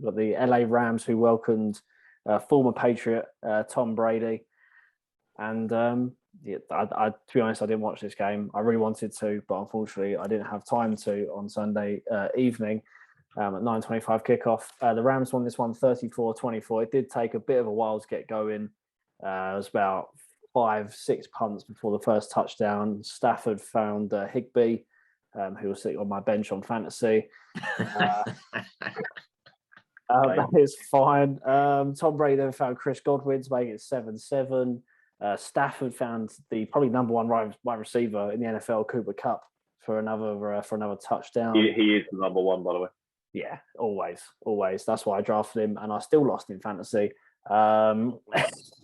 We've got the LA Rams, who welcomed former Patriot Tom Brady. And to be honest, I didn't watch this game. I really wanted to, but unfortunately, I didn't have time to on Sunday evening at 9:25 kickoff. The Rams won this one 34-24. It did take a bit of a while to get going. It was about 5-6 punts before the first touchdown. Stafford found Higbee, who was sitting on my bench on fantasy. That is fine. Tom Brady then found Chris Godwin to make it 7-7. Stafford found the probably number one wide receiver in the NFL, Cooper Kupp, for another touchdown. He is the number one, by the way. Yeah, always. That's why I drafted him, and I still lost in fantasy.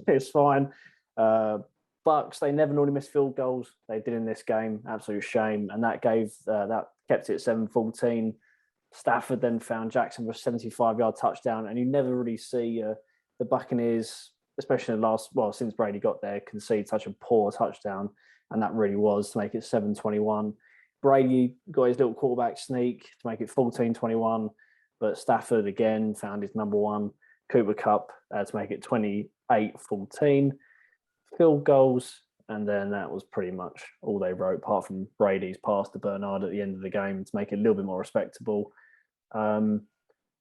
It's fine. Bucs, they never normally miss field goals. They did in this game. Absolute shame, and that kept it 7-14. Stafford then found Jackson for a 75-yard touchdown, and you never really see the Buccaneers, especially in the since Brady got there, concede such a poor touchdown, and that really was to make it 7-21. Brady got his little quarterback sneak to make it 14-21, but Stafford again found his number one, Cooper Kupp, to make it 28-14. Field goals, and then that was pretty much all they wrote, apart from Brady's pass to Bernard at the end of the game to make it a little bit more respectable.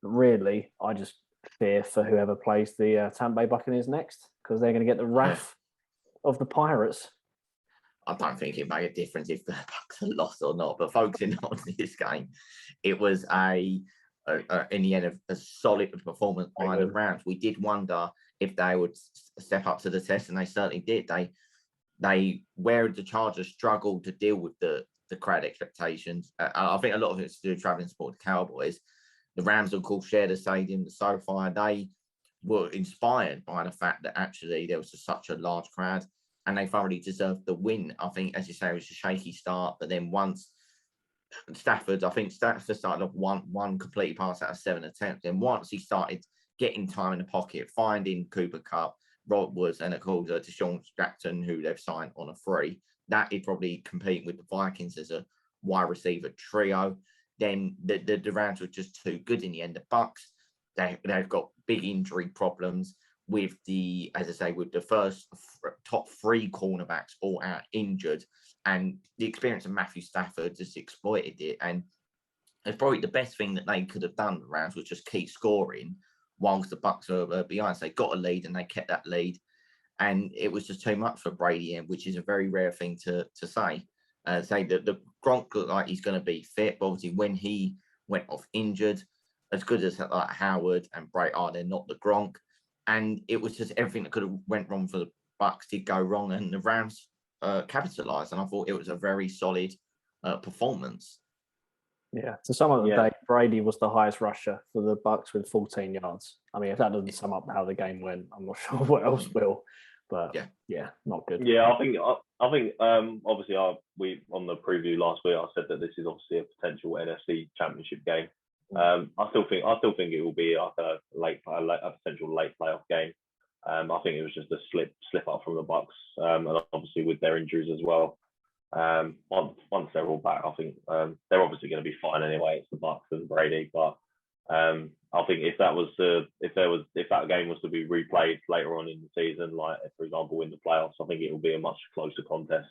Really, I just fear for whoever plays the Tampa Bay Buccaneers next, because they're going to get the wrath of the Pirates. I don't think it made a difference if the Bucs had lost or not. But focusing on this game, it was in the end a solid performance by the Rams. We did wonder if they would step up to the test, and they certainly did. Where the Chargers struggled to deal with the crowd expectations. I think a lot of it's to do with traveling support the Cowboys. The Rams, of course, shared the stadium, the SoFi. They were inspired by the fact that actually there was such a large crowd, and they thoroughly deserved the win. I think, as you say, it was a shaky start, but then once Stafford started off one completely pass out of 7 attempts, and once he started getting time in the pocket, finding Cooper Kupp, Rod Woods, and of course Deshaun Jackson, who they've signed on a free, that is probably competing with the Vikings as a wide receiver trio. Then the Rams were just too good in the end. The Bucs, they've got big injury problems with the first top 3 cornerbacks all out injured, and the experience of Matthew Stafford just exploited it. And it's probably the best thing that they could have done, the Rams, was just keep scoring whilst the Bucs were behind. So they got a lead and they kept that lead, and it was just too much for Brady, which is a very rare thing to say. Say that the Gronk looked like he's going to be fit, but obviously when he went off injured, as good as like Howard and Bray are, they're not the Gronk. And it was just everything that could have went wrong for the Bucs did go wrong, and the Rams capitalized. And I thought it was a very solid performance. Yeah, to sum up the day, Brady was the highest rusher for the Bucs with 14 yards. I mean, if that doesn't sum up how the game went, I'm not sure what else will. But yeah, not good. Yeah, I think obviously we on the preview last week I said that this is obviously a potential NFC Championship game. I still think it will be like a potential late playoff game. I think it was just a slip up from the Bucs, and obviously with their injuries as well. Once they're all back, I think they're obviously going to be fine anyway. It's the Bucs and Brady, but I think if that game was to be replayed later on in the season, like for example in the playoffs, I think it will be a much closer contest.